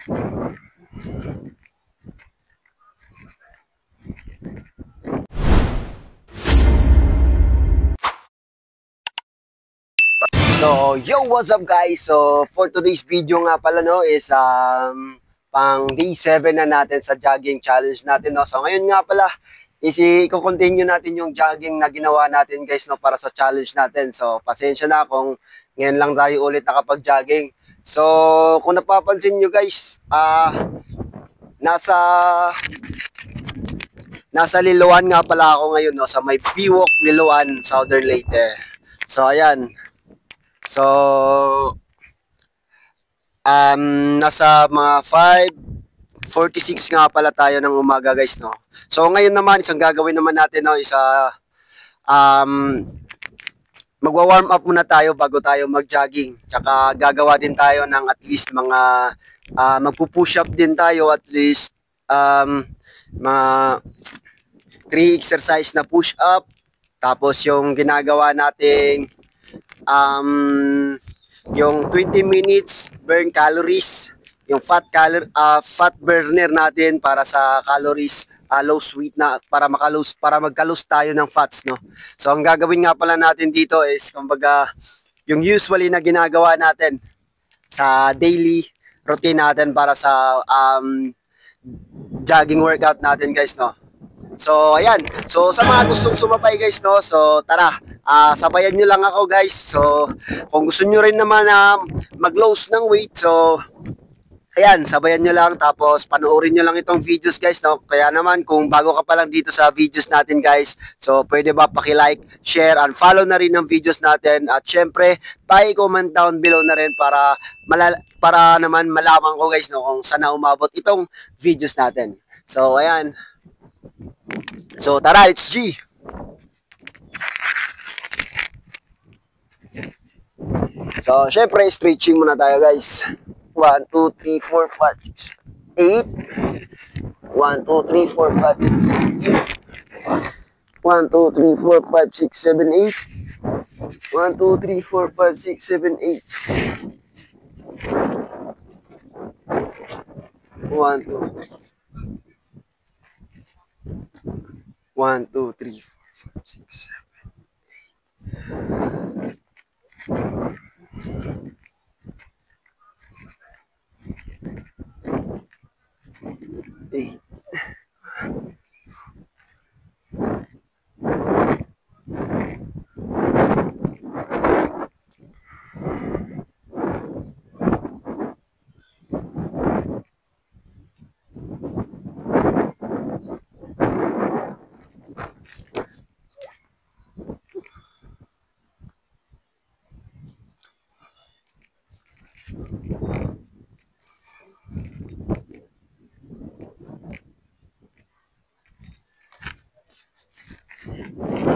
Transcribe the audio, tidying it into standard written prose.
So, yo, what's up guys? So, for today's video nga pala no is pang day 7 na natin sa jogging challenge natin no. So, ngayon nga pala is i-continue natin yung jogging na ginawa natin guys no para sa challenge natin. So, pasensya na kung ngayon lang tayo ulit nakapag-jogging. So, kung napapansin nyo guys, nasa Liloan nga pala ako ngayon no, sa may Biwok, Liloan, Southern Leyte. So, ayan. So, nasa mga 5:46 nga pala tayo ng umaga guys, no? So, ngayon naman, isang gagawin naman natin, no, magwa-warm up muna tayo bago tayo mag-jogging. Tsaka gagawa din tayo ng at least mga, magpu-push up din tayo at least, mga 3 exercise na push up. Tapos yung ginagawa nating, yung 20 minutes burn calories, yung fat burner natin para sa calories, low sweet na para magka-lose tayo ng fats, no. So ang gagawin nga pala natin dito is kumbaga yung usually na ginagawa natin sa daily routine natin para sa jogging workout natin guys, no. So, ayan. So, sa mga gustong sumabay guys, no? So, tara. Sabayan nyo lang ako guys. So, kung gusto nyo rin naman na mag-lose ng weight, so, ayan, sabayan nyo lang. Tapos, panoorin nyo lang itong videos guys, no? Kaya naman, kung bago ka pa lang dito sa videos natin guys, so, pwede ba paki-like, share, and follow na rin ang videos natin. At syempre, pa-comment down below na rin para naman malaman ko guys, no? Kung saan na umabot itong videos natin. So, ayan. So, tara, it's G. So, syempre, stretching muna tayo, guys. 1, 2, 3, 4, 5, 6, 8. 1, 2, 3, 4, 5, 6, 1, 2, 3, 4, 5, 6, 7, 8. 1, 2, 3, 4, 5, 6, 7, 8. 1, 2, 3. 1, 2, 3, 4, 5, 6, 7, 8.